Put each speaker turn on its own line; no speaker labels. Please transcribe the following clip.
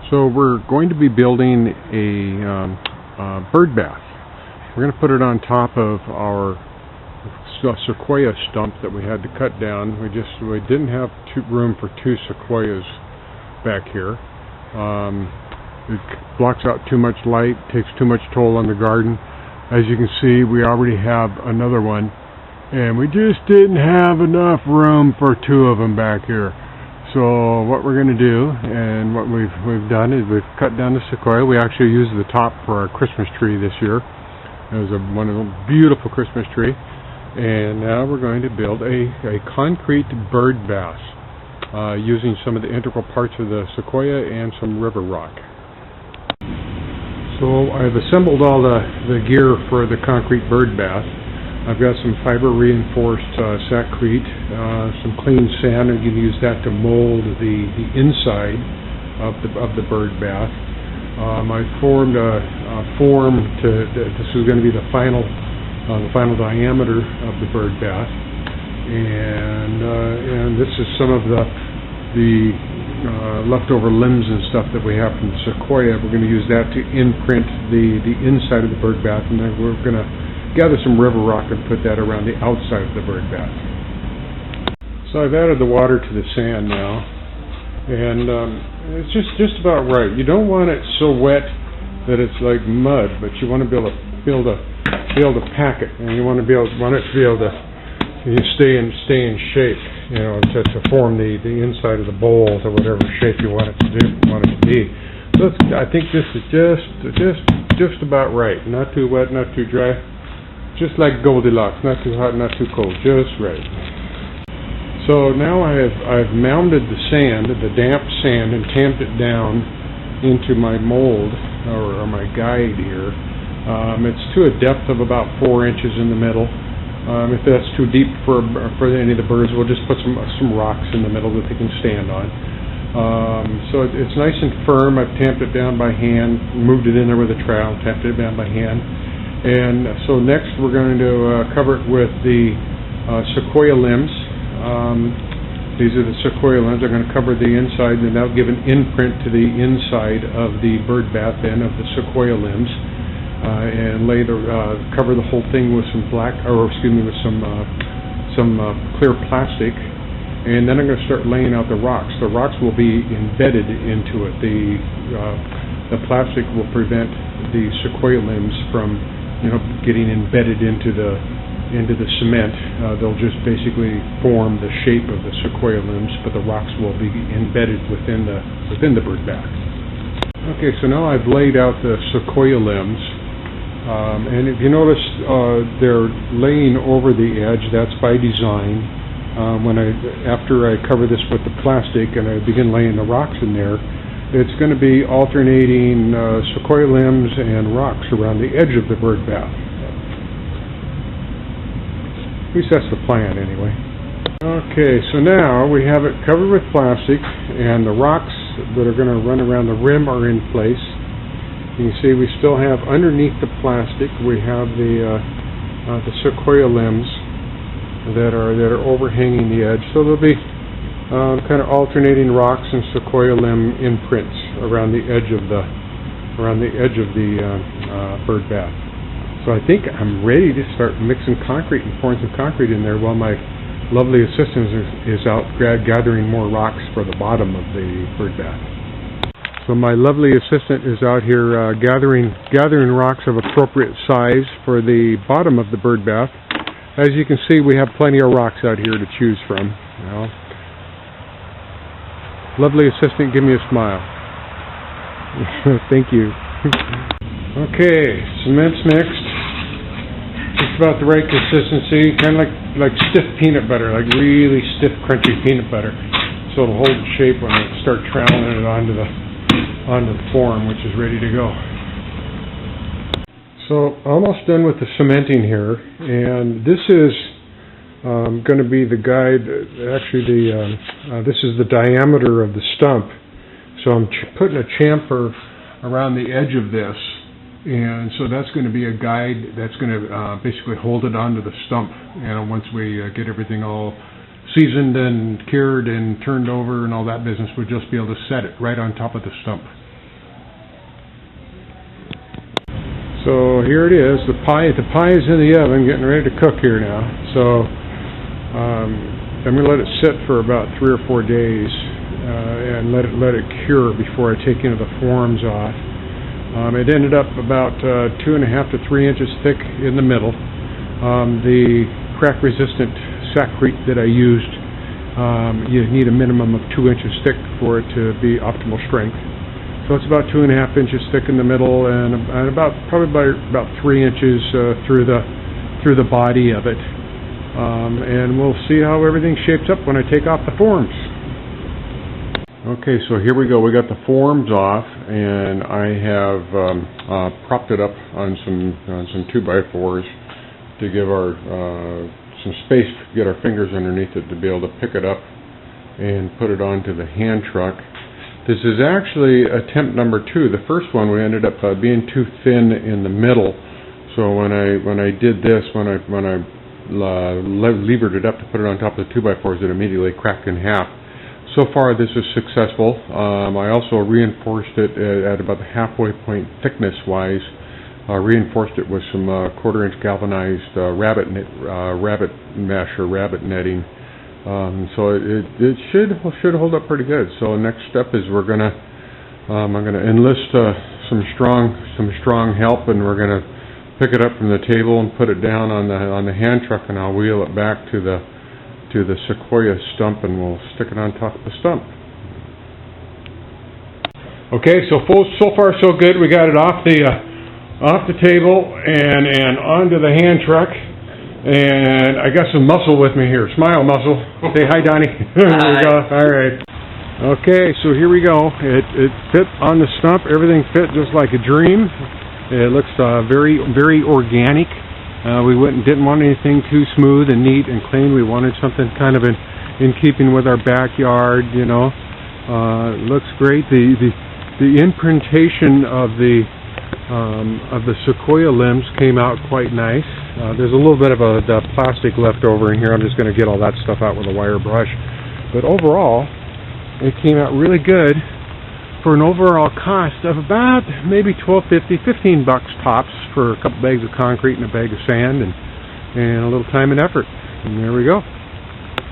So we're going to be building a bird bath. We're going to put it on top of our sequoia stump that we had to cut down. We didn't have room for two sequoias back here. It blocks out too much light, takes too much toll on the garden. As you can see, we already have another one, and we just didn't have enough room for two of them back here. So what we're going to do, and what we've done, is we've cut down the sequoia. We actually used the top for our Christmas tree this year. It was one of a beautiful Christmas tree. And now we're going to build a concrete bird bath using some of the integral parts of the sequoia and some river rock. So I've assembled all the gear for the concrete bird bath. I've got some fiber reinforced saccrete, some clean sand, and you can use that to mold the inside of the bird bath. I formed a form this is going to be the final diameter of the bird bath, and this is some of the leftover limbs and stuff that we have from the sequoia. We're going to use that to imprint the inside of the bird bath, and then we're going to gather some river rock and put that around the outside of the bird bath. So I've added the water to the sand now, and it's just about right. You don't want it so wet that it's like mud, but you want to be able to pack it, and you want it to be able to stay in shape, to form the inside of the bowl to whatever shape you want it to be. So I think this is just about right. Not too wet, not too dry. Just like Goldilocks, not too hot, not too cold, just right. So now I've mounded the sand, the damp sand, and tamped it down into my mold, or my guide here. It's to a depth of about 4 inches in the middle. If that's too deep for any of the birds, we'll just put some rocks in the middle that they can stand on. So it's nice and firm. I've tamped it down by hand, moved it in there with a trowel, tamped it down by hand. And so next we're going to cover it with the sequoia limbs. These are the sequoia limbs. I'm going to cover the inside, and that'll give an imprint to the inside of the bird bath then of the sequoia limbs, and cover the whole thing with some some clear plastic. And then I'm going to start laying out the rocks. The rocks will be embedded into it. The plastic will prevent the sequoia limbs from getting embedded into the cement. They'll just basically form the shape of the sequoia limbs, but the rocks will be embedded within the bird bath. Okay, so now I've laid out the sequoia limbs, and if you notice, they're laying over the edge. That's by design. After I cover this with the plastic and I begin laying the rocks in there, it's going to be alternating sequoia limbs and rocks around the edge of the bird bath. At least that's the plan, anyway. Okay, so now we have it covered with plastic, and the rocks that are going to run around the rim are in place. You can see we still have underneath the plastic, we have the sequoia limbs that are overhanging the edge. So there'll be kind of alternating rocks and sequoia limb imprints around the edge of the bird bath. So I think I'm ready to start mixing concrete and pouring some concrete in there while my lovely assistant is out gathering more rocks for the bottom of the bird bath. So my lovely assistant is out here gathering rocks of appropriate size for the bottom of the bird bath. As you can see, we have plenty of rocks out here to choose from. Lovely assistant, give me a smile. Thank you. Okay, cement's next. Just about the right consistency, kind of like stiff peanut butter, like really stiff, crunchy peanut butter. So it'll hold shape when I start troweling it onto the form, which is ready to go. So almost done with the cementing here, and this is going to be the guide. Actually, this is the diameter of the stump. So I'm putting a chamfer around the edge of this, and so that's going to be a guide that's going to basically hold it onto the stump. Once we get everything all seasoned and cured and turned over and all that business, we'll just be able to set it right on top of the stump. So here it is. The pie is in the oven, getting ready to cook here now. So I'm going to let it sit for about 3 or 4 days and let it cure before I take any of the forms off. It ended up about 2.5 to 3 inches thick in the middle. The crack-resistant Concrete that I used, you need a minimum of 2 inches thick for it to be optimal strength. So it's about 2.5 inches thick in the middle, and probably about 3 inches through the body of it. And we'll see how everything shapes up when I take off the forms. Okay, so here we go. We got the forms off, and I have propped it up on some 2x4s to give our some space to get our fingers underneath it to be able to pick it up and put it onto the hand truck. This is actually attempt number 2. The first one we ended up being too thin in the middle, so when I did this, when I levered it up to put it on top of the 2x4s, it immediately cracked in half. So far this is successful. I also reinforced it at about the halfway point thickness wise. Reinforced it with some 1/4 inch galvanized rabbit mesh or rabbit netting. So it should hold up pretty good. So the next step is I'm gonna enlist some strong help, and we're gonna pick it up from the table and put it down on the hand truck, and I'll wheel it back to the sequoia stump, and we'll stick it on top of the stump. Okay, so far so good. We got it off the table and onto the hand truck, and I got some muscle with me here. Smile, muscle. Say hi, Donnie. There we go. All right. Okay, so here we go. It fit on the stump. Everything fit just like a dream. It looks very, very organic. We didn't want anything too smooth and neat and clean. We wanted something kind of in keeping with our backyard. You know, it looks great. The imprintation of the sequoia limbs came out quite nice. There's a little bit of the plastic left over in here. I'm just going to get all that stuff out with a wire brush. But overall, it came out really good for an overall cost of about maybe $12.50, $15 tops for a couple bags of concrete and a bag of sand and a little time and effort. And there we go.